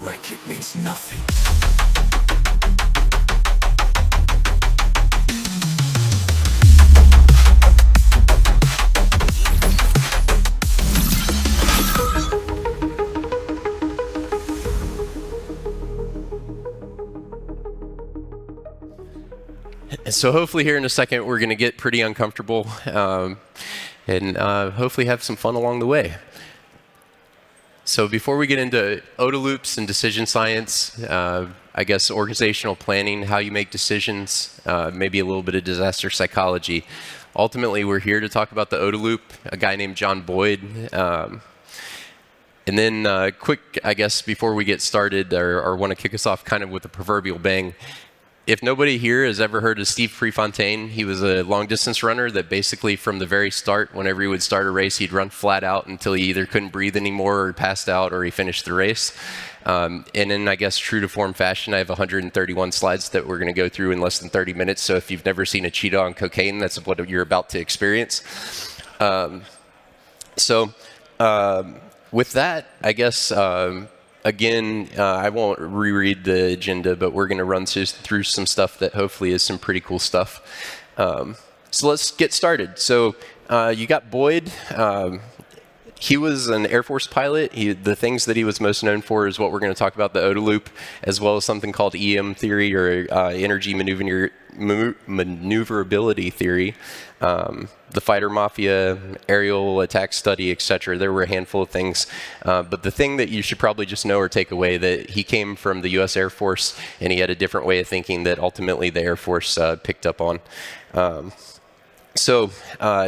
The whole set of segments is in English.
like it means nothing. So hopefully here in a second we're going to get pretty uncomfortable and hopefully have some fun along the way. So before we get into OODA loops and decision science, I guess organizational planning, how you make decisions, maybe a little bit of disaster psychology. Ultimately, we're here to talk about the OODA loop, a guy named John Boyd. And then quick, I guess, before we get started, or want to kick us off kind of with a proverbial bang. If nobody here has ever heard of Steve Prefontaine, he was a long-distance runner that basically from the very start, whenever he would start a race, he'd run flat out until he either couldn't breathe anymore or passed out or he finished the race. And in, I guess, true to form fashion, I have 131 slides that we're going to go through in less than 30 minutes. So if you've never seen a cheetah on cocaine, that's what you're about to experience. With that, I guess... Again, I won't reread the agenda, but we're going to run through some stuff that hopefully is some pretty cool stuff. So let's get started. So you got Boyd. He was an Air Force pilot. The things that he was most known for is what we're going to talk about, the OODA loop, as well as something called EM theory, or energy maneuverability theory. The fighter mafia, aerial attack study, etc. There were a handful of things. But the thing that you should probably just know or take away, that he came from the US Air Force and he had a different way of thinking that ultimately the Air Force picked up on. So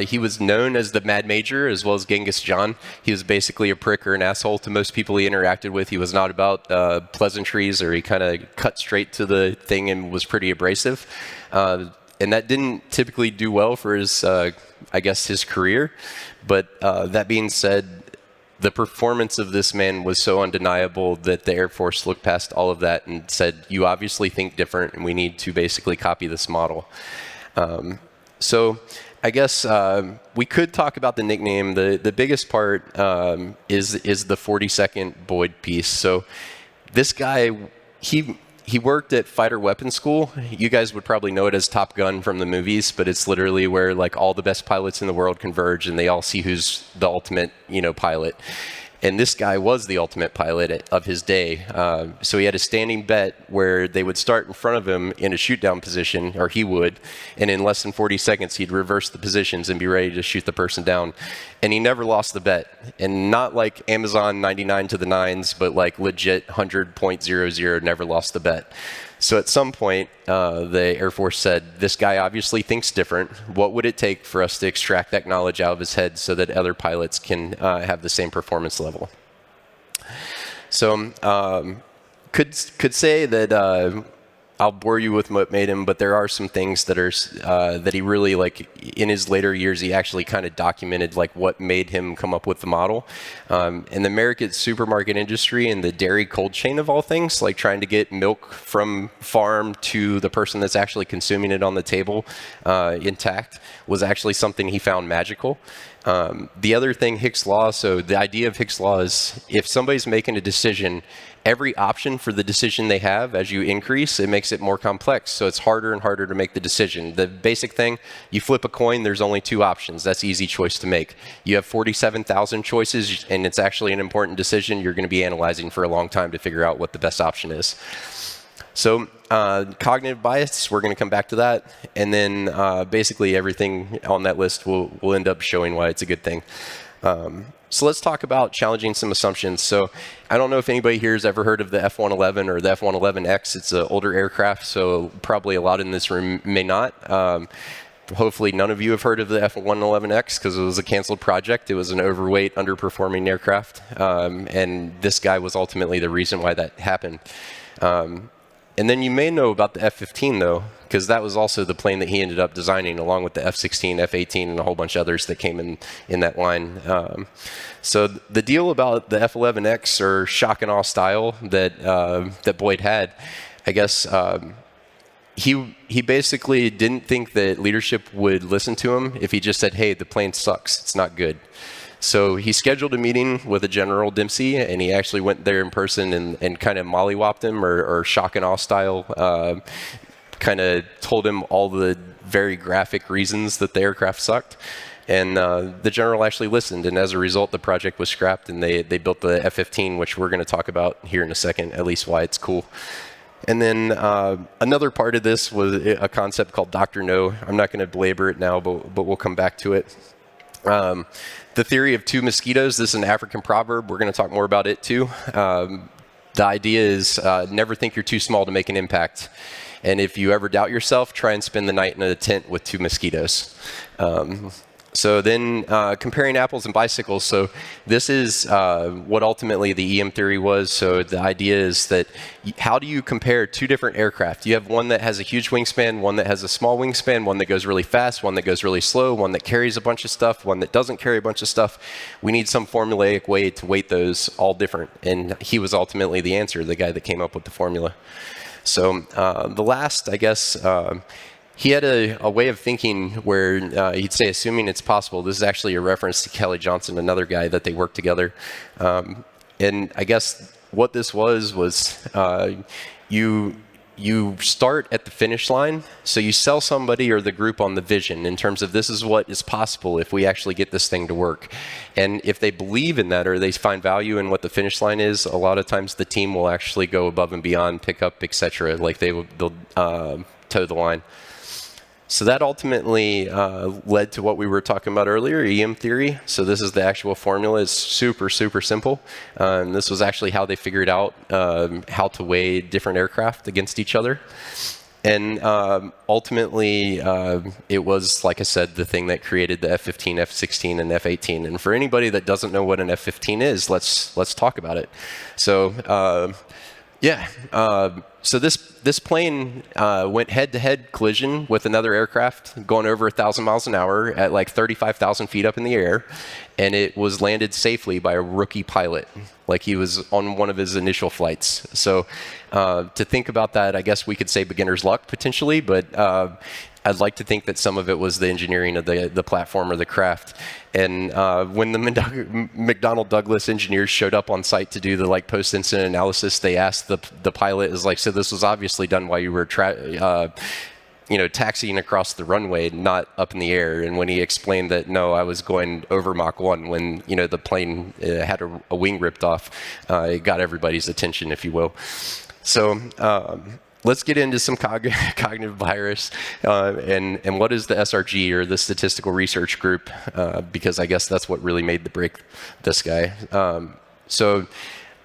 he was known as the Mad Major, as well as Genghis John. He was basically a prick or an asshole to most people he interacted with. He was not about pleasantries, or he kind of cut straight to the thing and was pretty abrasive. And that didn't typically do well for his, I guess, his career. But that being said, the performance of this man was so undeniable that the Air Force looked past all of that and said, you obviously think different, and we need to basically copy this model. So I guess we could talk about the nickname. The biggest part is the 40-second Boyd piece. So this guy, he worked at fighter weapons school. You guys would probably know it as Top Gun from the movies, but it's literally where like all the best pilots in the world converge and they all see who's the ultimate, pilot. And this guy was the ultimate pilot of his day. So he had a standing bet where they would start in front of him in a shoot-down position, or he would, and in less than 40 seconds, he'd reverse the positions and be ready to shoot the person down. And he never lost the bet. And not like Amazon 99 to the nines, but like legit 100.00, never lost the bet. So at some point, the Air Force said, this guy obviously thinks different. What would it take for us to extract that knowledge out of his head so that other pilots can have the same performance level? So could say that I'll bore you with what made him, but there are some things that are that he really, like, in his later years, he actually kind of documented like what made him come up with the model. In the American supermarket industry and the dairy cold chain of all things, like trying to get milk from farm to the person that's actually consuming it on the table intact, was actually something he found magical. The other thing, Hicks' law, so the idea of Hicks' law is if somebody's making a decision, every option for the decision they have, as you increase, it makes it more complex. So it's harder and harder to make the decision. The basic thing, you flip a coin, there's only two options. That's easy choice to make. You have 47,000 choices, and it's actually an important decision. You're going to be analyzing for a long time to figure out what the best option is. So cognitive bias, we're going to come back to that. And then basically everything on that list will end up showing why it's a good thing. So let's talk about challenging some assumptions. So I don't know if anybody here has ever heard of the F-111 or the F-111X. It's an older aircraft, so probably a lot in this room may not. Hopefully none of you have heard of the F-111X because it was a canceled project. It was an overweight, underperforming aircraft. And this guy was ultimately the reason why that happened. And then you may know about the F-15, though, because that was also the plane that he ended up designing, along with the F-16, F-18, and a whole bunch of others that came in that line. So the deal about the F-11X, or shock and awe style that Boyd had, I guess he basically didn't think that leadership would listen to him if he just said, hey, the plane sucks, it's not good. So he scheduled a meeting with a General Dempsey, and he actually went there in person and kind of mollywopped him, or shock and awe style, kind of told him all the very graphic reasons that the aircraft sucked. And the general actually listened, and as a result, the project was scrapped, and they built the F-15, which we're going to talk about here in a second, at least why it's cool. And then another part of this was a concept called Dr. No. I'm not going to belabor it now, but we'll come back to it. The theory of two mosquitoes, this is an African proverb. We're going to talk more about it too. The idea is never think you're too small to make an impact. And if you ever doubt yourself, try and spend the night in a tent with two mosquitoes. So then comparing apples and bicycles, so this is what ultimately the EM theory was. So the idea is that how do you compare two different aircraft? You have one that has a huge wingspan, one that has a small wingspan, one that goes really fast, one that goes really slow, one that carries a bunch of stuff, one that doesn't carry a bunch of stuff. We need some formulaic way to weight those all different. And he was ultimately the answer, the guy that came up with the formula. So the last, I guess, he had a way of thinking where he'd say, assuming it's possible. This is actually a reference to Kelly Johnson, another guy that they worked together. And I guess what this was you start at the finish line. So you sell somebody or the group on the vision in terms of this is what is possible if we actually get this thing to work. And if they believe in that or they find value in what the finish line is, a lot of times the team will actually go above and beyond, pick up, etc. Like they'll toe the line. So that ultimately led to what we were talking about earlier, EM theory. So this is the actual formula. It's super, super simple. This was actually how they figured out how to weigh different aircraft against each other. And ultimately, it was, like I said, the thing that created the F-15, F-16, and F-18. And for anybody that doesn't know what an F-15 is, let's talk about it. So so this plane went head-to-head collision with another aircraft going over 1,000 miles an hour at like 35,000 feet up in the air, and it was landed safely by a rookie pilot, like he was on one of his initial flights. So to think about that, I guess we could say beginner's luck potentially, but I'd like to think that some of it was the engineering of the platform or the craft. And when the McDonnell Douglas engineers showed up on site to do the post-incident analysis, they asked the pilot, so this was obviously done while you were taxiing across the runway, not up in the air. And when he explained that, no, I was going over Mach 1 when, the plane had a wing ripped off, it got everybody's attention, if you will. So let's get into some cognitive virus and what is the SRG, or the Statistical Research Group, because I guess that's what really made the break this guy. So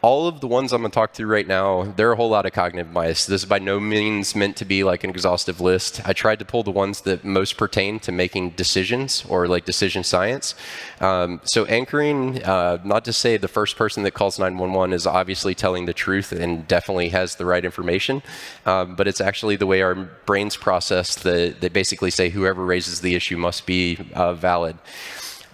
all of the ones I'm going to talk through right now, there are a whole lot of cognitive bias. This is by no means meant to be like an exhaustive list. I tried to pull the ones that most pertain to making decisions or like decision science. So anchoring, not to say the first person that calls 911 is obviously telling the truth and definitely has the right information, but it's actually the way our brains process they basically say whoever raises the issue must be valid.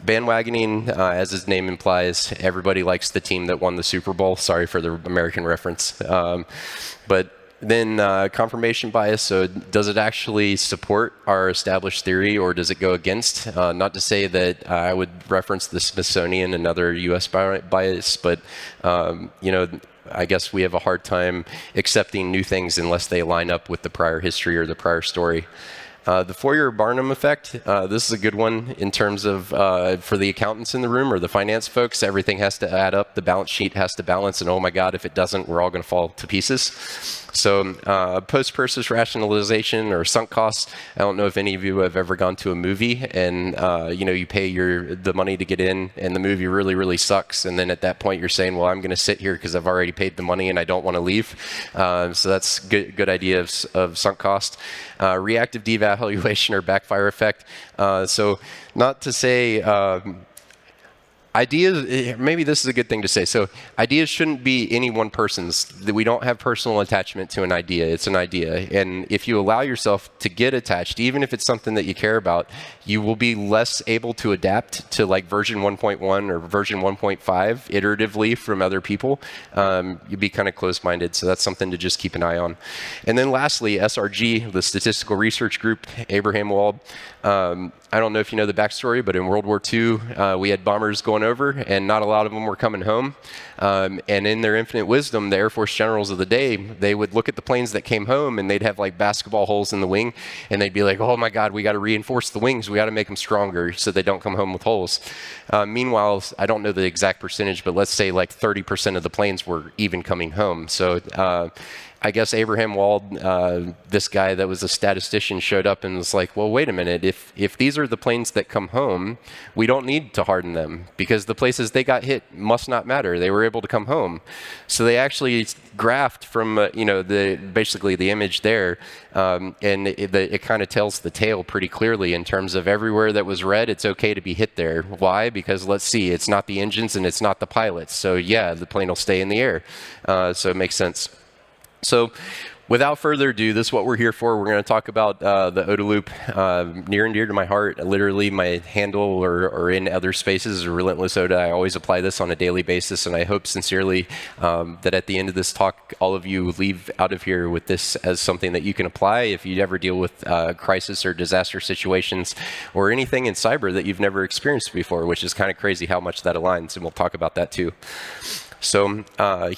Bandwagoning, as his name implies, everybody likes the team that won the Super Bowl. Sorry for the American reference. But then confirmation bias, so does it actually support our established theory or does it go against? Not to say that I would reference the Smithsonian and other US bias, but I guess we have a hard time accepting new things unless they line up with the prior history or the prior story. The Fourier-Barnum effect, this is a good one in terms of for the accountants in the room or the finance folks, everything has to add up, the balance sheet has to balance, and oh my God, if it doesn't, we're all going to fall to pieces. So post-purchase rationalization or sunk costs, I don't know if any of you have ever gone to a movie and you pay the money to get in and the movie really, really sucks, and then at that point you're saying, well, I'm going to sit here because I've already paid the money and I don't want to leave. So that's good idea of sunk cost. Reactive devaluation or backfire effect. So not to say ideas, maybe this is a good thing to say. So ideas shouldn't be any one person's. We don't have personal attachment to an idea. It's an idea. And if you allow yourself to get attached, even if it's something that you care about, you will be less able to adapt to like version 1.1 or version 1.5 iteratively from other people. You'll be kind of closed-minded. So that's something to just keep an eye on. And then lastly, SRG, the Statistical Research Group, Abraham Wald. I don't know if you know the backstory, but in World War II, we had bombers going over, and not a lot of them were coming home. And in their infinite wisdom, the Air Force generals of the day, they would look at the planes that came home, and they'd have like basketball holes in the wing, and they'd be like, oh my God, we got to reinforce the wings. We got to make them stronger so they don't come home with holes. Meanwhile, I don't know the exact percentage, but let's say like 30% of the planes were even coming home. So I guess Abraham Wald, this guy that was a statistician, showed up and was like, well, wait a minute. If these are the planes that come home, we don't need to harden them because the places they got hit must not matter. They were able to come home. So they actually graphed from, basically the image there, and it kind of tells the tale pretty clearly in terms of everywhere that was red, it's okay to be hit there. Why? Because let's see, it's not the engines and it's not the pilots. So yeah, the plane will stay in the air. So it makes sense. So without further ado, this is what we're here for. We're going to talk about the OODA loop, near and dear to my heart. Literally, my handle or in other spaces is Relentless OODA. I always apply this on a daily basis, and I hope sincerely that at the end of this talk, all of you leave out of here with this as something that you can apply if you ever deal with crisis or disaster situations or anything in cyber that you've never experienced before, which is kind of crazy how much that aligns, and we'll talk about that too. So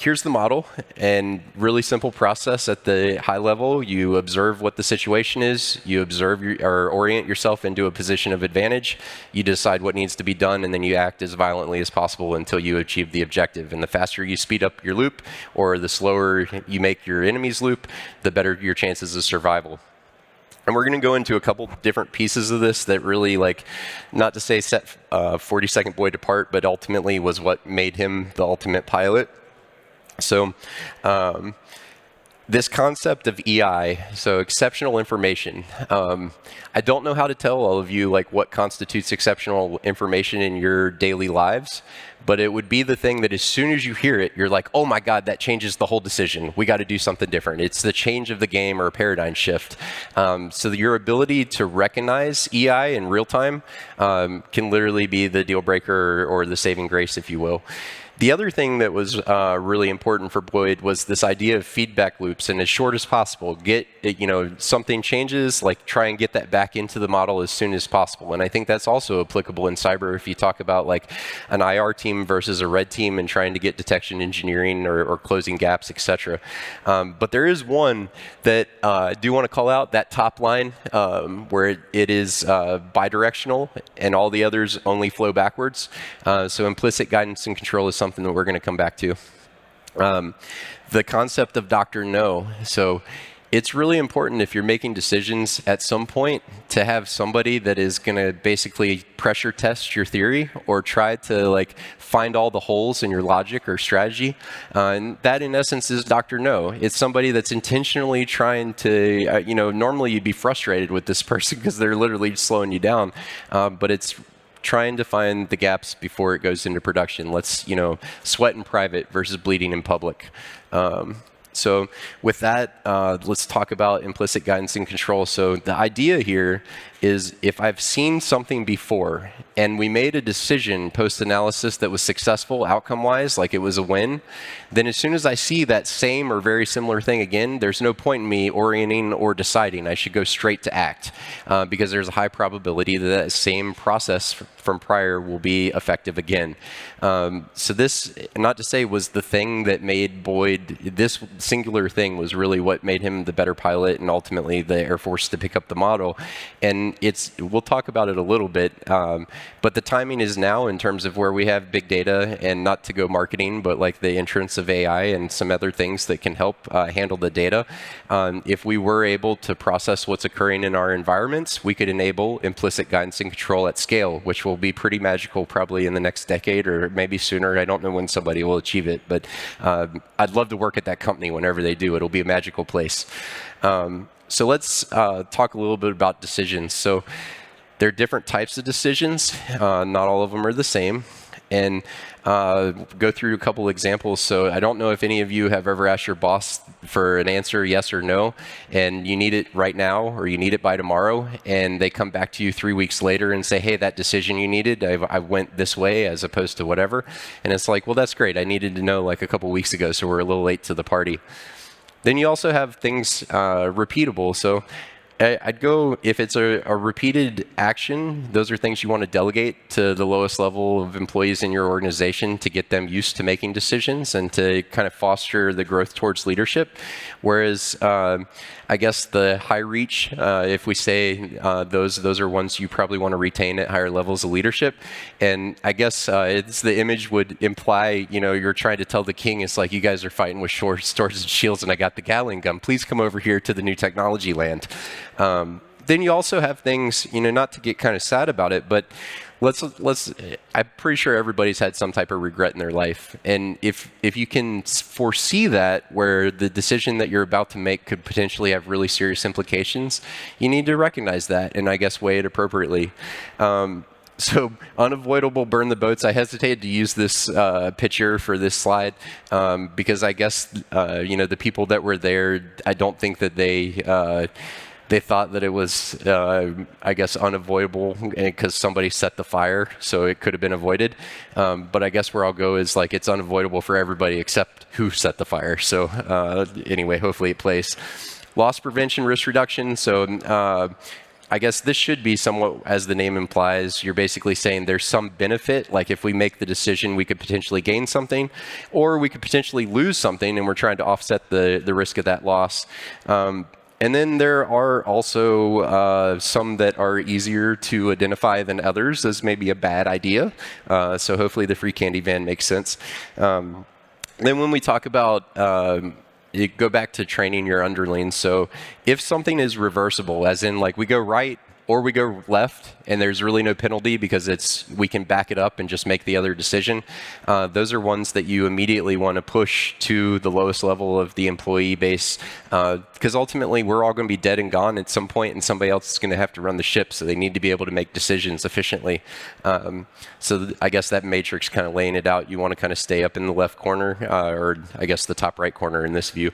here's the model, and really simple process at the high level. You observe what the situation is, you observe or orient yourself into a position of advantage, you decide what needs to be done, and then you act as violently as possible until you achieve the objective. And the faster you speed up your loop, or the slower you make your enemy's loop, the better your chances of survival. And we're going to go into a couple different pieces of this that really, like, not to say set 42nd Boyd apart, but ultimately was what made him the ultimate pilot. So this concept of EI, so exceptional information. I don't know how to tell all of you like what constitutes exceptional information in your daily lives, but it would be the thing that as soon as you hear it, you're like, oh my God, that changes the whole decision. We got to do something different. It's the change of the game or a paradigm shift. So your ability to recognize EI in real time can literally be the deal breaker or the saving grace, if you will. The other thing that was really important for Boyd was this idea of feedback loops, and as short as possible. Get, something changes, like try and get that back into the model as soon as possible. And I think that's also applicable in cyber if you talk about like an IR team versus a red team and trying to get detection engineering or closing gaps, etc. But there is one that I do want to call out, that top line where it is bidirectional and all the others only flow backwards. So implicit guidance and control is something that we're going to come back to. The concept of Dr. No. So it's really important if you're making decisions at some point to have somebody that is going to basically pressure test your theory or try to like find all the holes in your logic or strategy. And that in essence is Dr. No. It's somebody that's intentionally trying to, normally you'd be frustrated with this person because they're literally slowing you down. But it's trying to find the gaps before it goes into production. Let's, sweat in private versus bleeding in public. So with that, let's talk about implicit guidance and control. So the idea here is if I've seen something before and we made a decision post-analysis that was successful outcome-wise, like it was a win, then as soon as I see that same or very similar thing again, there's no point in me orienting or deciding. I should go straight to act because there's a high probability that that same process from prior will be effective again. So this, not to say was the thing that made Boyd, this singular thing was really what made him the better pilot and ultimately the Air Force to pick up the model. And we'll talk about it a little bit, but the timing is now in terms of where we have big data, and not to go marketing, but like the entrance of AI and some other things that can help handle the data. If we were able to process what's occurring in our environments, we could enable implicit guidance and control at scale, which will be pretty magical probably in the next decade or maybe sooner. I don't know when somebody will achieve it, but I'd love to work at that company whenever they do. It'll be a magical place. So let's talk a little bit about decisions. So there are different types of decisions. Not all of them are the same. And go through a couple examples. So I don't know if any of you have ever asked your boss for an answer, yes or no, and you need it right now or you need it by tomorrow, and they come back to you 3 weeks later and say, hey, that decision you needed, I went this way as opposed to whatever. And it's like, well, that's great. I needed to know like a couple weeks ago, so we're a little late to the party. Then you also have things repeatable. So I'd go, if it's a repeated action, those are things you want to delegate to the lowest level of employees in your organization to get them used to making decisions and to kind of foster the growth towards leadership. Whereas I guess the high reach, if we say those are ones you probably want to retain at higher levels of leadership. And I guess it's the image would imply, you're trying to tell the king, it's like, you guys are fighting with swords and shields and I got the Gatling gun. Please come over here to the new technology land. Then you also have things, not to get kind of sad about it, but I'm pretty sure everybody's had some type of regret in their life. And if you can foresee that, where the decision that you're about to make could potentially have really serious implications, you need to recognize that and I guess weigh it appropriately. So unavoidable burn the boats. I hesitated to use this picture for this slide because I guess, the people that were there, I don't think that they thought that it was, I guess, unavoidable because somebody set the fire, so it could have been avoided. But I guess where I'll go is like it's unavoidable for everybody except who set the fire. So anyway, hopefully it plays. Loss prevention, risk reduction. So I guess this should be somewhat, as the name implies, you're basically saying there's some benefit, like if we make the decision, we could potentially gain something, or we could potentially lose something, and we're trying to offset the risk of that loss. And then there are also some that are easier to identify than others as maybe a bad idea. So hopefully the free candy van makes sense. Then when we talk about you go back to training your underlings. So if something is reversible, as in like we go right or we go left and there's really no penalty because we can back it up and just make the other decision, those are ones that you immediately want to push to the lowest level of the employee base, because ultimately we're all going to be dead and gone at some point and somebody else is going to have to run the ship, so they need to be able to make decisions efficiently. So I guess that matrix kind of laying it out, you want to kind of stay up in the left corner, or I guess the top right corner in this view,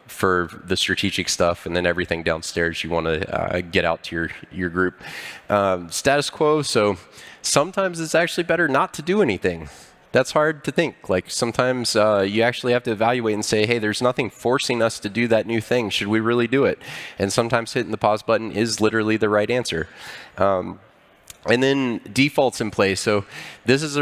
for the strategic stuff, and then everything downstairs you want to get out to your group. Status quo, so sometimes it's actually better not to do anything. That's hard to think. Like sometimes you actually have to evaluate and say, hey, there's nothing forcing us to do that new thing. Should we really do it? And sometimes hitting the pause button is literally the right answer. And then defaults in place. So this is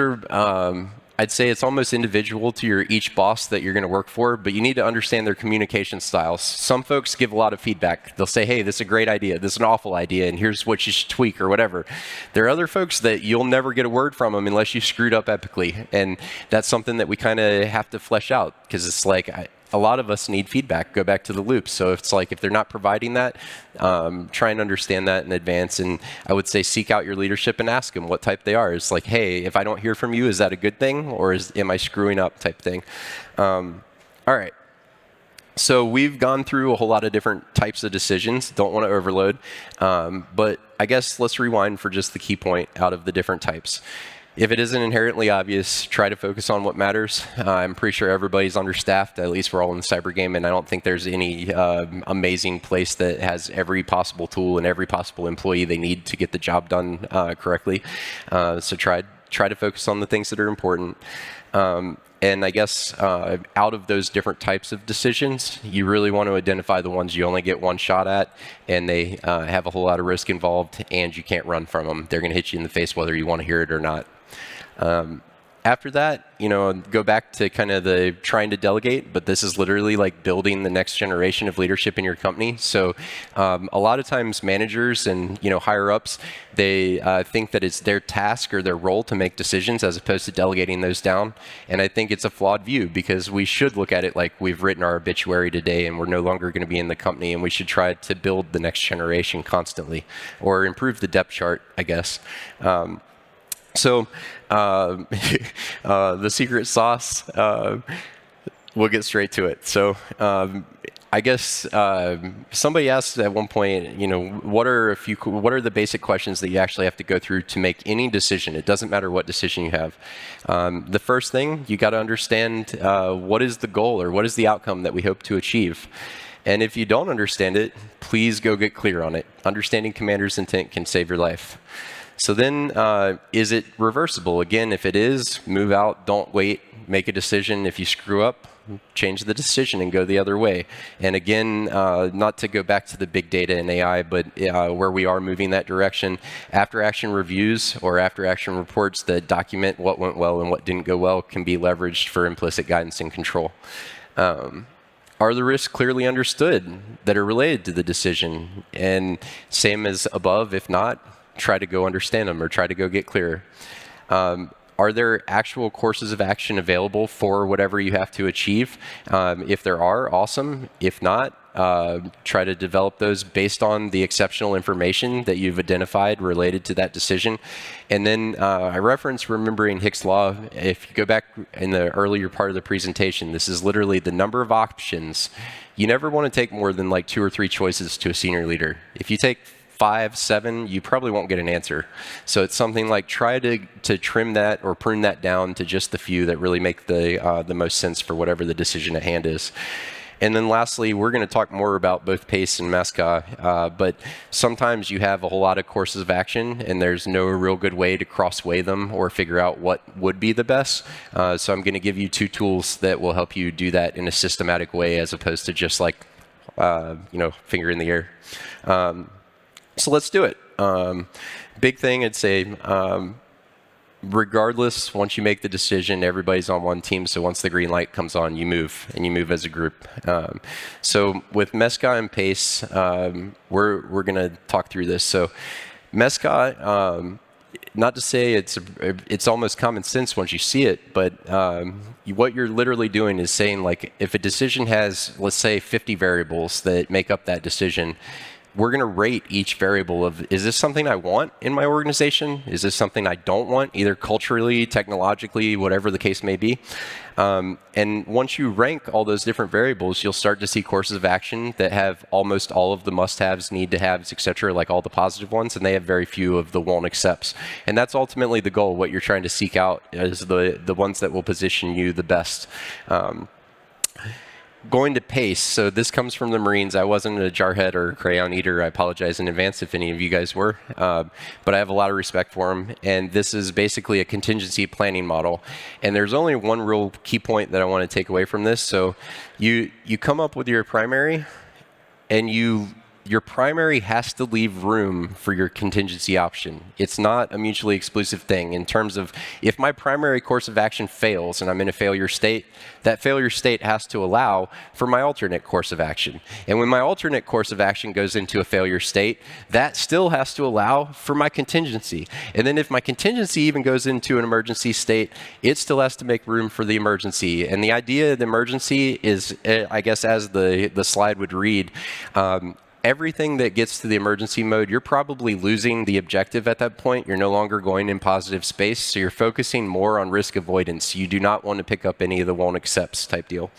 I'd say it's almost individual to each boss that you're going to work for, but you need to understand their communication styles. Some folks give a lot of feedback. They'll say, hey, this is a great idea, this is an awful idea, and here's what you should tweak or whatever. There are other folks that you'll never get a word from them unless you screwed up epically, and that's something that we kind of have to flesh out, because it's like a lot of us need feedback. Go back to the loop. So it's like if they're not providing that, try and understand that in advance. And I would say seek out your leadership and ask them what type they are. It's like, hey, if I don't hear from you, is that a good thing, or am I screwing up type thing? All right. So we've gone through a whole lot of different types of decisions. Don't want to overload. But I guess let's rewind for just the key point out of the different types. If it isn't inherently obvious, try to focus on what matters. I'm pretty sure everybody's understaffed. At least we're all in the cyber game, and I don't think there's any amazing place that has every possible tool and every possible employee they need to get the job done correctly. So try to focus on the things that are important. And I guess out of those different types of decisions, you really want to identify the ones you only get one shot at, and they have a whole lot of risk involved, and you can't run from them. They're going to hit you in the face whether you want to hear it or not. After that, go back to kind of the trying to delegate, but this is literally like building the next generation of leadership in your company. So a lot of times managers and higher ups, they think that it's their task or their role to make decisions as opposed to delegating those down. And I think it's a flawed view, because we should look at it like we've written our obituary today and we're no longer going to be in the company, and we should try to build the next generation constantly, or improve the depth chart, I guess. So the secret sauce, we'll get straight to it. So I guess somebody asked at one point, what are the basic questions that you actually have to go through to make any decision? It doesn't matter what decision you have. The first thing, you got to understand what is the goal, or what is the outcome that we hope to achieve. And if you don't understand it, please go get clear on it. Understanding commander's intent can save your life. So then, is it reversible? Again, if it is, move out, don't wait, make a decision. If you screw up, change the decision and go the other way. And again, not to go back to the big data and AI, but where we are moving that direction, after action reviews or after action reports that document what went well and what didn't go well can be leveraged for implicit guidance and control. Are the risks clearly understood that are related to the decision? And same as above, if not, try to go understand them or try to go get clearer. Are there actual courses of action available for whatever you have to achieve? If there are, awesome. If not, try to develop those based on the exceptional information that you've identified related to that decision. And then I reference remembering Hicks' law. If you go back in the earlier part of the presentation, this is literally the number of options. You never want to take more than like 2 or 3 choices to a senior leader. If you take 5, 7, you probably won't get an answer. So it's something like try to trim that or prune that down to just the few that really make the most sense for whatever the decision at hand is. And then lastly, we're going to talk more about both PACE and MESCA, but sometimes you have a whole lot of courses of action and there's no real good way to cross-weigh them or figure out what would be the best. So I'm going to give you 2 tools that will help you do that in a systematic way as opposed to just like, finger in the air. So let's do it. Big thing, I'd say, regardless, once you make the decision, everybody's on one team. So once the green light comes on, you move, and you move as a group. So with MESCA and PACE, we're going to talk through this. So MESCA, not to say it's almost common sense once you see it, but what you're literally doing is saying, like, if a decision has, let's say, 50 variables that make up that decision, we're going to rate each variable of, is this something I want in my organization? Is this something I don't want, either culturally, technologically, whatever the case may be? And once you rank all those different variables, you'll start to see courses of action that have almost all of the must-haves, need-to-haves, et cetera, like all the positive ones, and they have very few of the won't-accepts. And that's ultimately the goal. What you're trying to seek out is the ones that will position you the best. Going to PACE, so this comes from the Marines. I wasn't a jarhead or a crayon eater. I apologize in advance if any of you guys were, but I have a lot of respect for them. And this is basically a contingency planning model. And there's only one real key point that I want to take away from this. So you come up with your primary, and your primary has to leave room for your contingency option. It's not a mutually exclusive thing in terms of if my primary course of action fails and I'm in a failure state, that failure state has to allow for my alternate course of action. And when my alternate course of action goes into a failure state, that still has to allow for my contingency. And then if my contingency even goes into an emergency state, it still has to make room for the emergency. And the idea of the emergency is, I guess as the slide would read, everything that gets to the emergency mode, you're probably losing the objective at that point. You're no longer going in positive space, so you're focusing more on risk avoidance. You do not want to pick up any of the won't accepts type deal.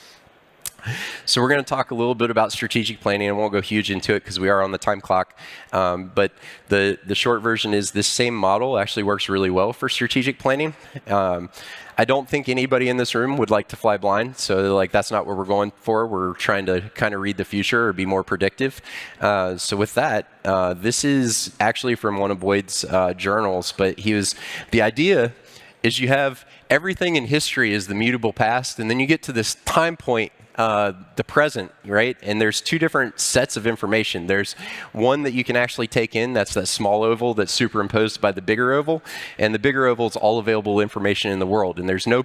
So we're going to talk a little bit about strategic planning. I won't go huge into it because we are on the time clock. But the short version is this same model actually works really well for strategic planning. I don't think anybody in this room would like to fly blind, so like that's not what we're going for. We're trying to kind of read the future or be more predictive. So with that, this is actually from one of Boyd's journals, but the idea is you have everything in history is the mutable past, and then you get to this time point, the present, right? And there's 2 different sets of information. There's one that you can actually take in, that's that small oval that's superimposed by the bigger oval, and the bigger oval is all available information in the world, and there's no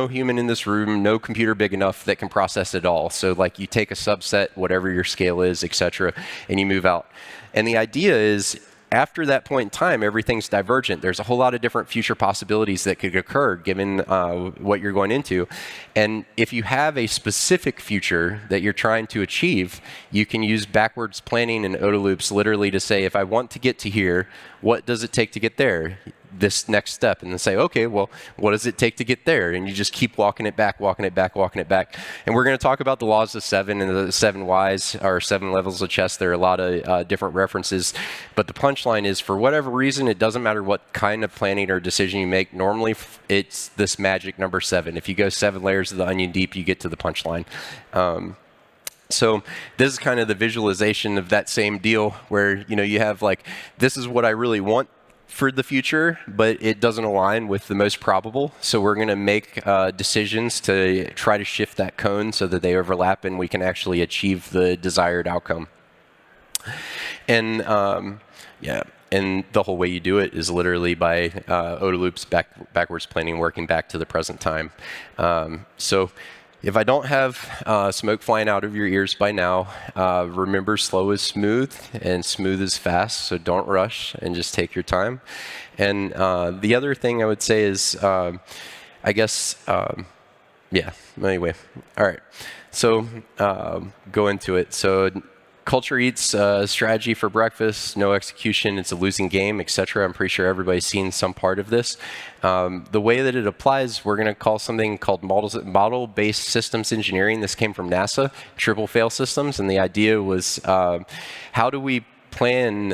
human in this room, no computer big enough that can process it all. So like you take a subset, whatever your scale is, etc., and you move out. And the idea is, after that point in time, everything's divergent. There's a whole lot of different future possibilities that could occur given what you're going into. And if you have a specific future that you're trying to achieve, you can use backwards planning and OODA loops literally to say, if I want to get to here, what does it take to get there? This next step, and then say, okay, well, what does it take to get there? And you just keep walking it back, walking it back, walking it back. And we're going to talk about the laws of 7 and the 7 whys, or 7 levels of chess. There are a lot of different references, but the punchline is, for whatever reason, it doesn't matter what kind of planning or decision you make. Normally, it's this magic number 7. If you go 7 layers of the onion deep, you get to the punchline. So this is kind of the visualization of that same deal where, you have like, this is what I really want for the future, but it doesn't align with the most probable. So we're going to make decisions to try to shift that cone so that they overlap and we can actually achieve the desired outcome. And yeah, and the whole way you do it is literally by OODA loops, backwards planning, working back to the present time. So if I don't have smoke flying out of your ears by now, remember slow is smooth and smooth is fast, so don't rush and just take your time. And the other thing I would say is, I guess, yeah, anyway, all right. So go into it. So culture eats strategy for breakfast, no execution, it's a losing game, etc. I'm pretty sure everybody's seen some part of this. The way that it applies, we're going to call something called model-based systems engineering. This came from NASA, triple fail systems, and the idea was how do we plan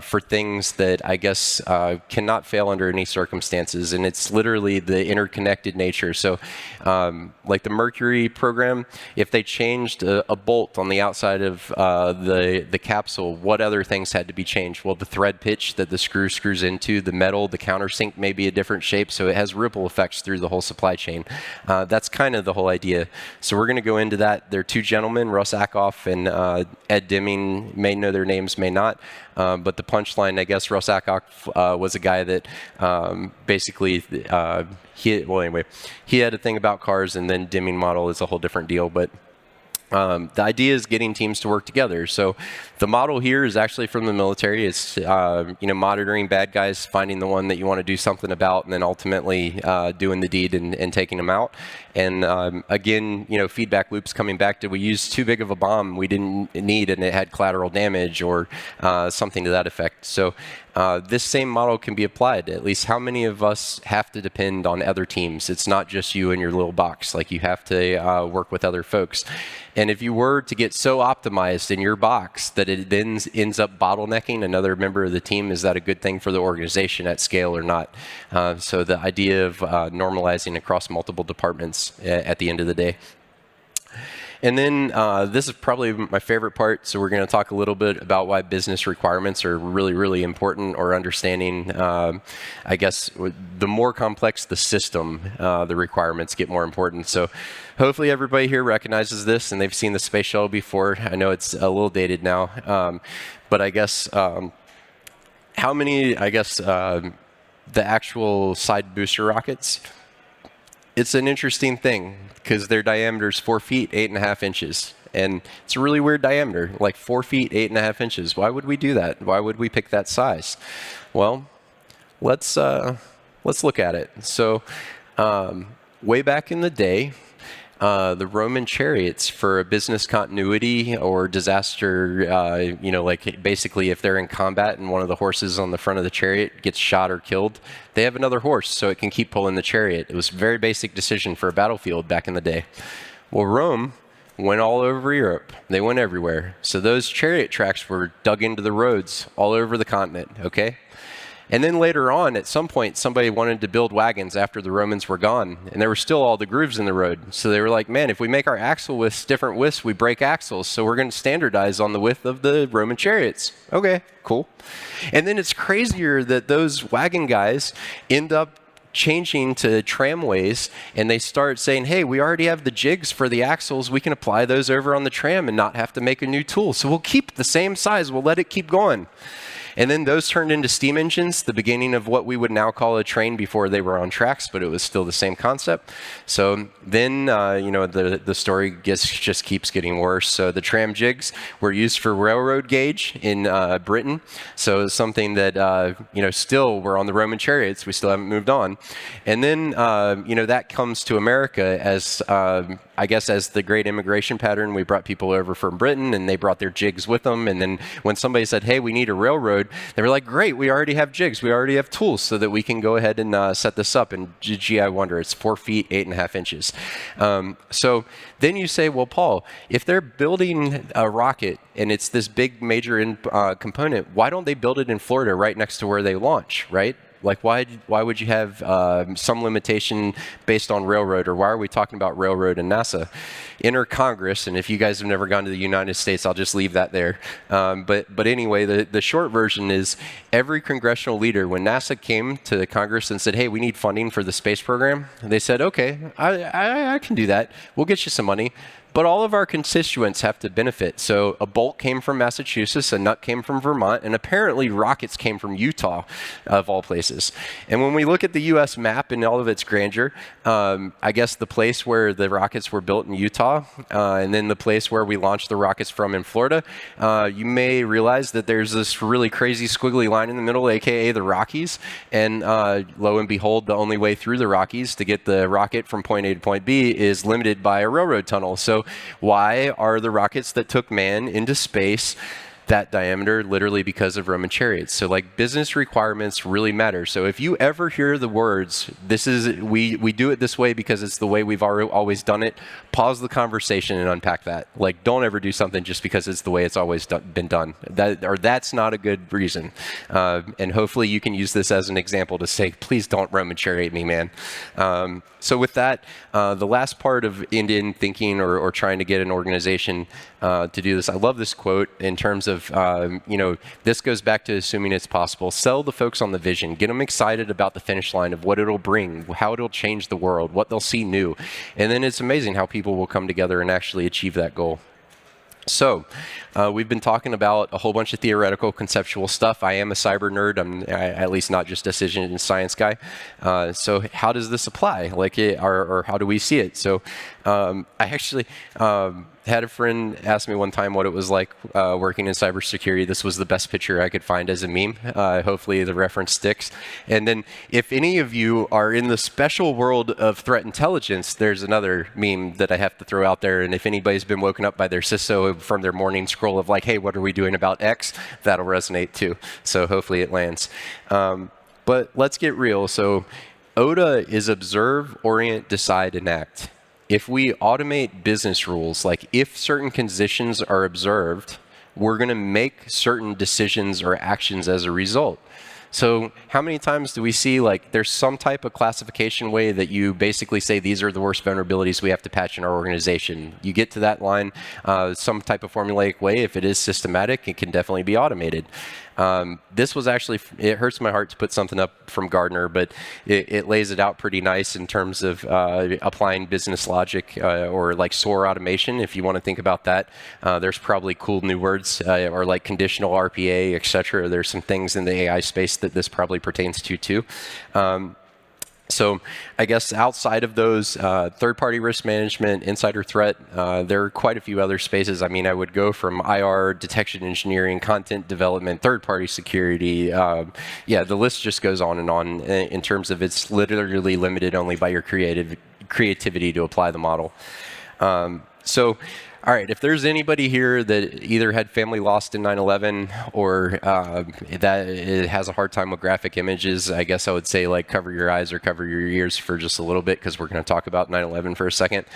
for things that I guess cannot fail under any circumstances, and it's literally the interconnected nature. So like the Mercury program, if they changed a bolt on the outside of the capsule, what other things had to be changed? Well, the thread pitch that the screw screws into, the metal, the countersink may be a different shape, so it has ripple effects through the whole supply chain. That's kind of the whole idea. So we're going to go into that. There are two gentlemen, Russ Ackoff and Ed Deming, may know their names, may not. But the punchline, I guess, Russ Ackoff was a guy that basically, he had a thing about cars, and then Deming model is a whole different deal. But the idea is getting teams to work together. So the model here is actually from the military. It's monitoring bad guys, finding the one that you want to do something about, and then ultimately doing the deed and taking them out. And again, feedback loops coming back. Did we use too big of a bomb we didn't need and it had collateral damage or something to that effect? So this same model can be applied. At least how many of us have to depend on other teams? It's not just you in your little box. Like, you have to work with other folks. And if you were to get so optimized in your box that it then ends up bottlenecking another member of the team, is that a good thing for the organization at scale or not? So the idea of normalizing across multiple departments at the end of the day. And then this is probably my favorite part, so we're going to talk a little bit about why business requirements are really, really important, or understanding, I guess, the more complex the system, the requirements get more important. So hopefully everybody here recognizes this, and they've seen the space shuttle before. I know it's a little dated now, but I guess how many, the actual side booster rockets, it's an interesting thing because their diameter is 4 feet, 8.5 inches. And it's a really weird diameter, like 4 feet, 8.5 inches. Why would we do that? Why would we pick that size? Well, let's look at it. So way back in the day, the Roman chariots, for a business continuity or disaster, like basically if they're in combat and one of the horses on the front of the chariot gets shot or killed, they have another horse so it can keep pulling the chariot. It was a very basic decision for a battlefield back in the day. Well, Rome went all over Europe. They went everywhere. So those chariot tracks were dug into the roads all over the continent, okay? And then later on, at some point, somebody wanted to build wagons after the Romans were gone, and there were still all the grooves in the road. So they were like, man, if we make our axle widths different widths, we break axles. So we're going to standardize on the width of the Roman chariots. Okay, cool. And then it's crazier that those wagon guys end up changing to tramways, and they start saying, hey, we already have the jigs for the axles. We can apply those over on the tram and not have to make a new tool. So we'll keep the same size. We'll let it keep going. And then those turned into steam engines, the beginning of what we would now call a train before they were on tracks, but it was still the same concept. So then, the story just keeps getting worse. So the tram jigs were used for railroad gauge in Britain. So it's something that, still we're on the Roman chariots. We still haven't moved on. And then, that comes to America as as the great immigration pattern. We brought people over from Britain, and they brought their jigs with them. And then when somebody said, hey, we need a railroad, they were like, great, we already have jigs. We already have tools so that we can go ahead and set this up. And gee, I wonder, it's 4 feet, 8.5 inches. So then you say, well, Paul, if they're building a rocket and it's this big major component, why don't they build it in Florida right next to where they launch, right? Like, why would you have some limitation based on railroad, or why are we talking about railroad and NASA? Enter Congress, and if you guys have never gone to the United States, I'll just leave that there. But anyway, the short version is every congressional leader, when NASA came to Congress and said, hey, we need funding for the space program, they said, okay, I can do that. We'll get you some money. But all of our constituents have to benefit. So a bolt came from Massachusetts, a nut came from Vermont, and apparently rockets came from Utah, of all places. And when we look at the U.S. map in all of its grandeur, I guess the place where the rockets were built in Utah, and then the place where we launched the rockets from in Florida, you may realize that there's this really crazy squiggly line in the middle, aka the Rockies. And lo and behold, the only way through the Rockies to get the rocket from point A to point B is limited by a railroad tunnel. So why are the rockets that took man into space that diameter? Literally because of Roman chariots. So like business requirements really matter. So if you ever hear the words, this is we do it this way because it's the way we've always done it, pause the conversation and unpack that. Like, don't ever do something just because it's the way it's always been done. That's not a good reason. And hopefully you can use this as an example to say, please don't Roman chariot me, man. So with that, the last part of Indian thinking or trying to get an organization to do this, I love this quote in terms of, this goes back to assuming it's possible. Sell the folks on the vision. Get them excited about the finish line of what it'll bring, how it'll change the world, what they'll see new. And then it's amazing how people will come together and actually achieve that goal. So we've been talking about a whole bunch of theoretical, conceptual stuff. I am a cyber nerd. I'm at least not just a decision science guy. So how does this apply? Or how do we see it? So I actually had a friend ask me one time what it was like working in cybersecurity. This was the best picture I could find as a meme. Hopefully the reference sticks. And then if any of you are in the special world of threat intelligence, there's another meme that I have to throw out there. And if anybody's been woken up by their CISO from their morning scroll of like, hey, what are we doing about X? That'll resonate too. So hopefully it lands. But let's get real. So OODA is observe, orient, decide, and act. If we automate business rules, like if certain conditions are observed, we're going to make certain decisions or actions as a result. So how many times do we see like there's some type of classification way that you basically say these are the worst vulnerabilities we have to patch in our organization? You get to that line, some type of formulaic way. If it is systematic, it can definitely be automated. This was actually, it hurts my heart to put something up from Gardner, but it lays it out pretty nice in terms of applying business logic or like SOAR automation. If you want to think about that, there's probably cool new words or like conditional RPA, etc. There's some things in the AI space that this probably pertains to too. So I guess outside of those, third-party risk management, insider threat, there are quite a few other spaces. I mean, I would go from IR, detection engineering, content development, third-party security. Yeah, the list just goes on in terms of it's literally limited only by your creativity to apply the model. All right, if there's anybody here that either had family lost in 9/11 or that it has a hard time with graphic images, I guess I would say like cover your eyes or cover your ears for just a little bit because we're going to talk about 9/11 for a second.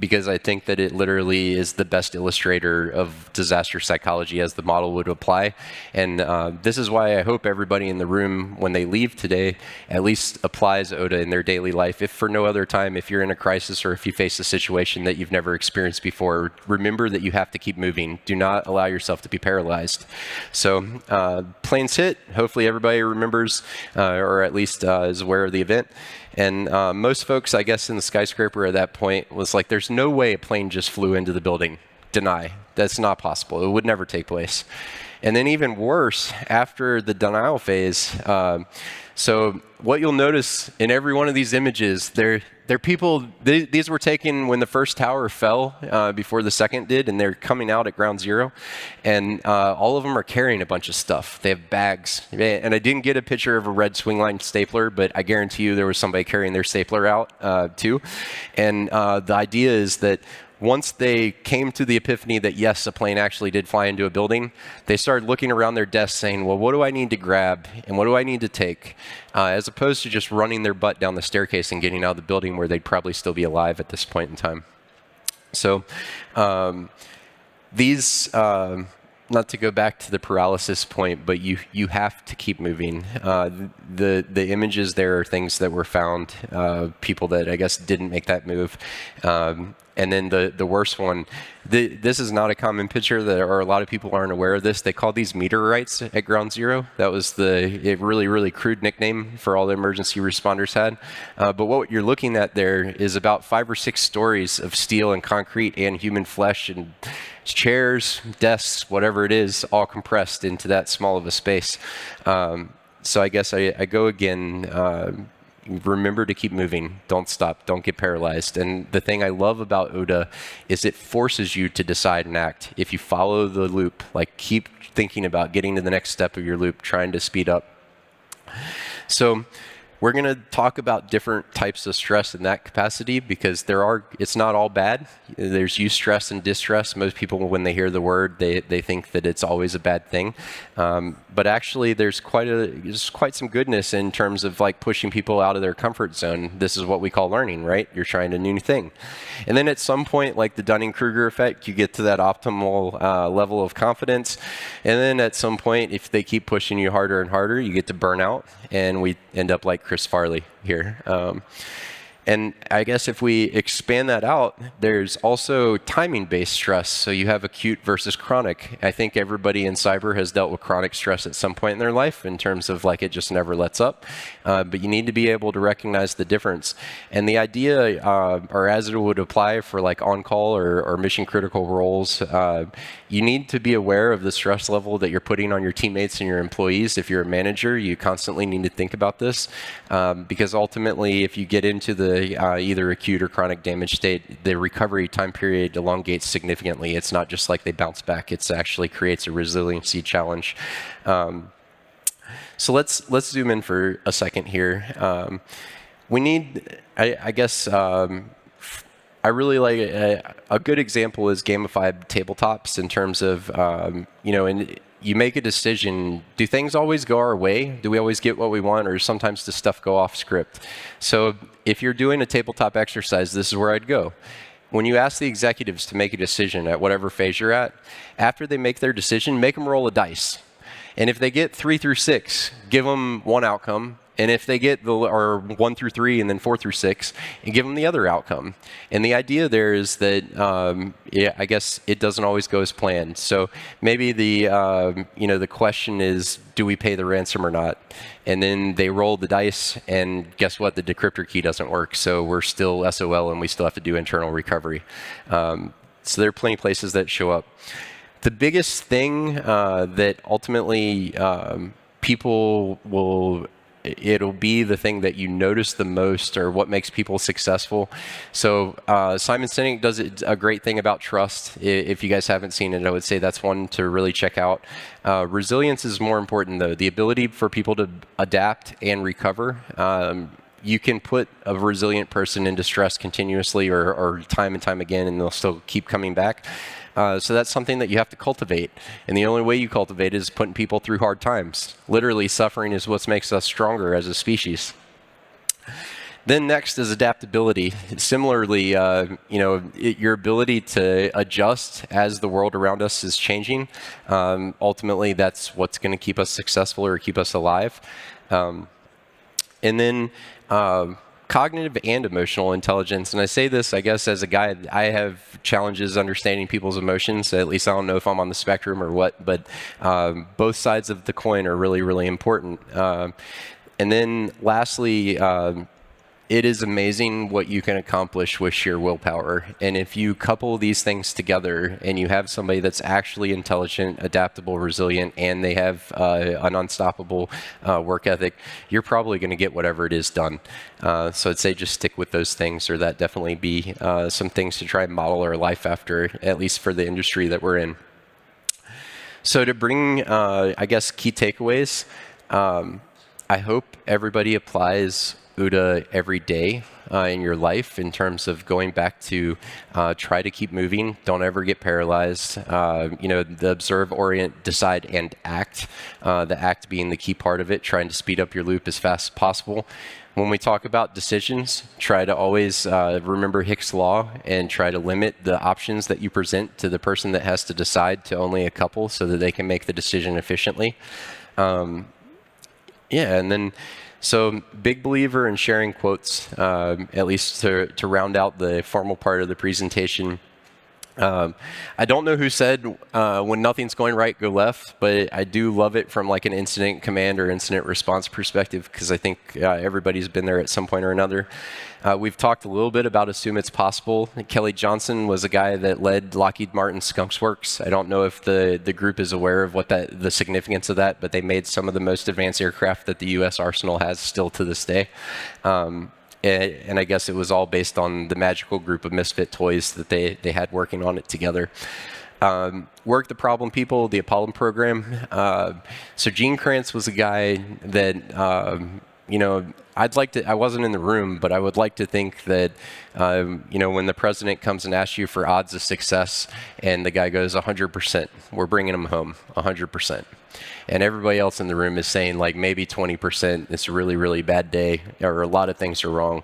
Because I think that it literally is the best illustrator of disaster psychology as the model would apply. And this is why I hope everybody in the room, when they leave today, at least applies OODA in their daily life. If for no other time, if you're in a crisis or if you face a situation that you've never experienced before, remember that you have to keep moving. Do not allow yourself to be paralyzed. So planes hit. Hopefully everybody remembers or at least is aware of the event. And most folks, I guess, in the skyscraper at that point was like, there's no way a plane just flew into the building. Deny. That's not possible. It would never take place. And then even worse, after the denial phase, so what you'll notice in every one of these images, they're people, these were taken when the first tower fell before the second did, and they're coming out at ground zero. And all of them are carrying a bunch of stuff. They have bags. And I didn't get a picture of a red swingline stapler, but I guarantee you there was somebody carrying their stapler out too. And the idea is that once they came to the epiphany that, yes, a plane actually did fly into a building, they started looking around their desks saying, well, what do I need to grab and what do I need to take? As opposed to just running their butt down the staircase and getting out of the building where they'd probably still be alive at this point in time. So these not to go back to the paralysis point, but you have to keep moving. The images there are things that were found, people that I guess didn't make that move. And then the worst one, this is not a common picture, or a lot of people aren't aware of this. They call these meteorites at Ground Zero. That was a really, really crude nickname for all the emergency responders had. But what you're looking at there is about 5 or 6 stories of steel and concrete and human flesh and chairs, desks, whatever it is, all compressed into that small of a space. So I guess I go again. Remember to keep moving. Don't stop. Don't get paralyzed. And the thing I love about OODA is it forces you to decide and act. If you follow the loop, like keep thinking about getting to the next step of your loop, trying to speed up. So we're going to talk about different types of stress in that capacity because it's not all bad. There's eustress and distress. Most people, when they hear the word, they think that it's always a bad thing. But actually, there's quite some goodness in terms of like pushing people out of their comfort zone. This is what we call learning, right? You're trying a new thing. And then at some point, like the Dunning-Kruger effect, you get to that optimal level of confidence. And then at some point, if they keep pushing you harder and harder, you get to burn out. And we end up like Chris Farley here. And I guess if we expand that out, there's also timing-based stress. So you have acute versus chronic. I think everybody in cyber has dealt with chronic stress at some point in their life in terms of like it just never lets up. But you need to be able to recognize the difference. And the idea, or as it would apply for like on-call or mission-critical roles, you need to be aware of the stress level that you're putting on your teammates and your employees. If you're a manager, you constantly need to think about this because ultimately, if you get into the either acute or chronic damage state, the recovery time period elongates significantly. It's not just like they bounce back. It actually creates a resiliency challenge. So let's zoom in for a second here. We need, I guess, I really like a good example is gamified tabletops in terms of, and you make a decision, do things always go our way? Do we always get what we want, or sometimes does stuff go off script? So if you're doing a tabletop exercise, this is where I'd go. When you ask the executives to make a decision at whatever phase you're at, after they make their decision, make them roll a dice. And if they get 3 through 6, give them one outcome. And if they get or 1 through 3 and then 4 through 6, and give them the other outcome. And the idea there is that, I guess it doesn't always go as planned. So maybe the question is, do we pay the ransom or not? And then they roll the dice, and guess what? The decryptor key doesn't work. So we're still SOL, and we still have to do internal recovery. So there are plenty of places that show up. The biggest thing that ultimately people will, it'll be the thing that you notice the most or what makes people successful. So Simon Sinek does a great thing about trust. If you guys haven't seen it, I would say that's one to really check out. Resilience is more important, though. The ability for people to adapt and recover. You can put a resilient person into stress continuously or time and time again, and they'll still keep coming back. So that's something that you have to cultivate. And the only way you cultivate is putting people through hard times. Literally, suffering is what makes us stronger as a species. Then next is adaptability. Similarly, your ability to adjust as the world around us is changing. Ultimately, that's what's going to keep us successful or keep us alive. And then cognitive and emotional intelligence. And I say this, I guess, as a guy, I have challenges understanding people's emotions. At least I don't know if I'm on the spectrum or what, but both sides of the coin are really, really important. And then lastly, it is amazing what you can accomplish with sheer willpower. And if you couple these things together and you have somebody that's actually intelligent, adaptable, resilient, and they have an unstoppable work ethic, you're probably going to get whatever it is done. So I'd say just stick with those things, or that definitely be some things to try and model our life after, at least for the industry that we're in. So to bring, I guess, key takeaways, I hope everybody applies OODA every day. in your life in terms of going back to try to keep moving. Don't ever get paralyzed. The observe, orient, decide, and act. The act being the key part of it, trying to speed up your loop as fast as possible. When we talk about decisions, try to always remember Hick's law and try to limit the options that you present to the person that has to decide to only a couple so that they can make the decision efficiently. And then, so big believer in sharing quotes, at least to round out the formal part of the presentation. I don't know who said when nothing's going right, go left, but I do love it from like an incident command or incident response perspective, because I think everybody's been there at some point or another. We've talked a little bit about assume it's possible. Kelly Johnson was a guy that led Lockheed Martin Skunks Works. I don't know if the group is aware of what the significance of that, but they made some of the most advanced aircraft that the U.S. arsenal has still to this day. And I guess it was all based on the magical group of misfit toys that they had working on it together. Work the problem people, the Apollo program. So Gene Kranz was a guy that, I wasn't in the room, but I would like to think that, when the president comes and asks you for odds of success and the guy goes 100%, we're bringing him home 100%. And everybody else in the room is saying like maybe 20%, it's a really, really bad day, or a lot of things are wrong.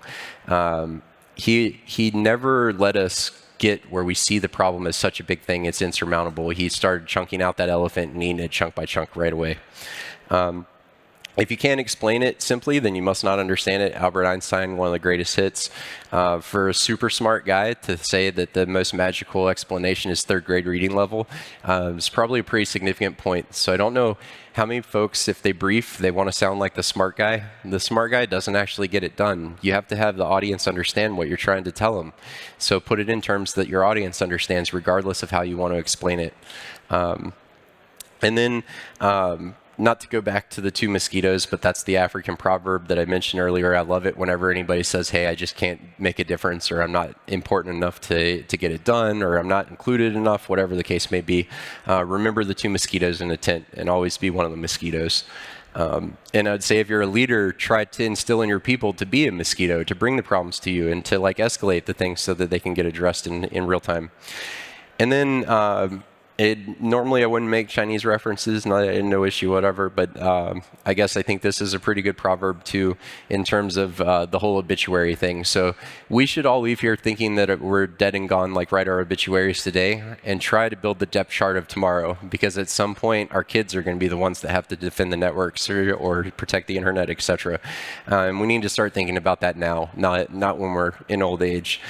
He never let us get where we see the problem as such a big thing, it's insurmountable. He started chunking out that elephant and eating it chunk by chunk right away. If you can't explain it simply, then you must not understand it. Albert Einstein, one of the greatest hits. For a super smart guy to say that the most magical explanation is third grade reading level is probably a pretty significant point. So I don't know how many folks, if they brief, they want to sound like the smart guy. The smart guy doesn't actually get it done. You have to have the audience understand what you're trying to tell them. So put it in terms that your audience understands, regardless of how you want to explain it. Not to go back to the two mosquitoes, but that's the African proverb that I mentioned earlier. I love it whenever anybody says, hey, I just can't make a difference, or I'm not important enough to get it done, or I'm not included enough, whatever the case may be. Remember the two mosquitoes in the tent and always be one of the mosquitoes. And I'd say if you're a leader, try to instill in your people to be a mosquito, to bring the problems to you and to like escalate the things so that they can get addressed in real time. And then normally I wouldn't make Chinese references, no issue, whatever, but I guess I think this is a pretty good proverb too in terms of the whole obituary thing. So we should all leave here thinking that we're dead and gone, like write our obituaries today, and try to build the depth chart of tomorrow, because at some point our kids are going to be the ones that have to defend the networks or protect the internet, etc. And we need to start thinking about that now, not when we're in old age.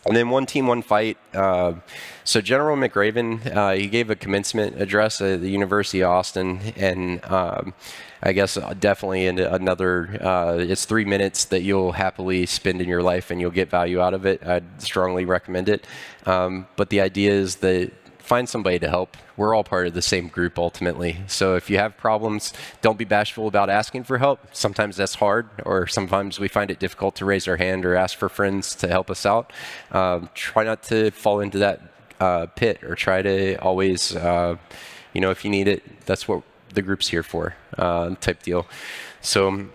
And then one team, one fight. So General McRaven, he gave a commencement address at the University of Austin, and I guess definitely another, it's 3 minutes that you'll happily spend in your life and you'll get value out of it. I'd strongly recommend it. But the idea is that find somebody to help. We're all part of the same group ultimately. So if you have problems, don't be bashful about asking for help. Sometimes that's hard, or sometimes we find it difficult to raise our hand or ask for friends to help us out. Try not to fall into that pit, or try to always, if you need it, that's what the group's here for, type deal. So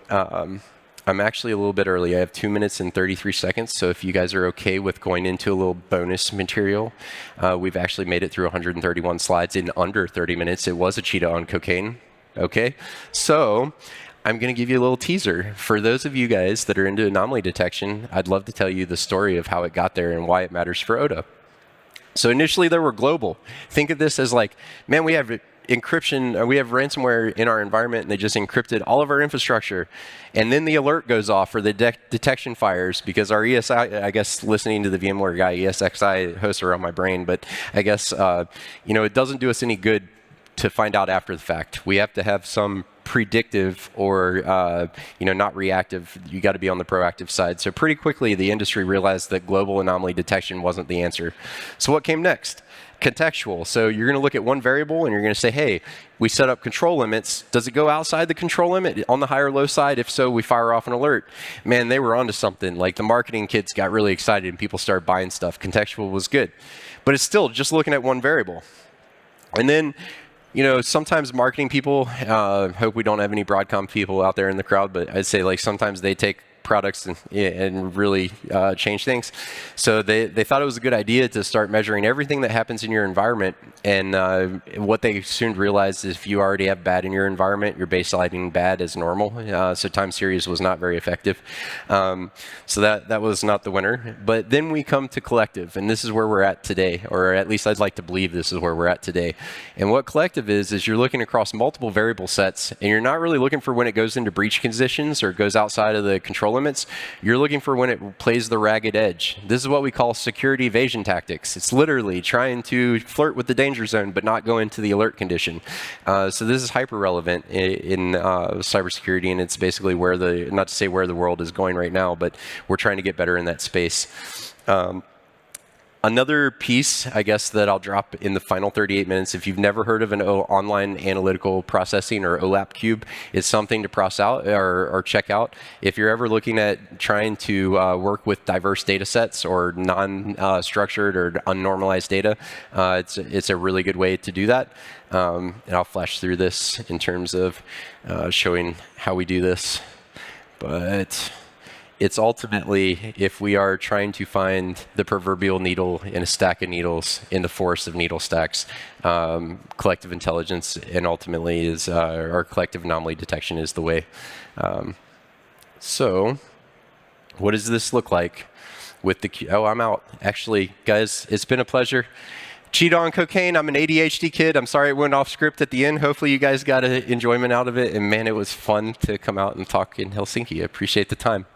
I'm actually a little bit early. I have 2 minutes and 33 seconds, so if you guys are okay with going into a little bonus material, we've actually made it through 131 slides in under 30 minutes. It was a cheetah on cocaine, okay? So I'm going to give you a little teaser. For those of you guys that are into anomaly detection, I'd love to tell you the story of how it got there and why it matters for OODA. So initially they were global. Think of this as like, man, we have encryption, we have ransomware in our environment, and they just encrypted all of our infrastructure. And then the alert goes off for the detection fires, because our ESI, I guess listening to the VMware guy, ESXi hosts are on my brain, but I guess, it doesn't do us any good to find out after the fact. We have to have some predictive or, not reactive. You got to be on the proactive side. So pretty quickly, the industry realized that global anomaly detection wasn't the answer. So what came next? Contextual. So you're going to look at one variable and you're going to say, hey, we set up control limits. Does it go outside the control limit on the high or low side? If so, we fire off an alert. Man, they were onto something. Like the marketing kids got really excited and people started buying stuff. Contextual was good. But it's still just looking at one variable. And then, sometimes marketing people, hope we don't have any Broadcom people out there in the crowd, but I'd say like sometimes they take products and really change things. So they thought it was a good idea to start measuring everything that happens in your environment. And what they soon realized is if you already have bad in your environment, you're baselining bad as normal. So time series was not very effective. So that was not the winner. But then we come to collective, and this is where we're at today, or at least I'd like to believe this is where we're at today. And what collective is you're looking across multiple variable sets, and you're not really looking for when it goes into breach conditions or goes outside of the control limits. You're looking for when it plays the ragged edge. This is what we call security evasion tactics. It's literally trying to flirt with the danger zone but not go into the alert condition. So this is hyper relevant in cybersecurity, and it's basically where not to say where the world is going right now, but we're trying to get better in that space. Another piece, I guess, that I'll drop in the final 38 minutes, if you've never heard of an online analytical processing or OLAP cube, is something to process out or check out. If you're ever looking at trying to work with diverse data sets or non-structured or unnormalized data, it's a really good way to do that. And I'll flash through this in terms of showing how we do this. But it's ultimately, if we are trying to find the proverbial needle in a stack of needles in the forest of needle stacks, collective intelligence and ultimately is our collective anomaly detection is the way. So what does this look like with the oh, I'm out. Actually, guys, it's been a pleasure. Cheetah on cocaine. I'm an ADHD kid. I'm sorry it went off script at the end. Hopefully you guys got enjoyment out of it. And man, it was fun to come out and talk in Helsinki. I appreciate the time.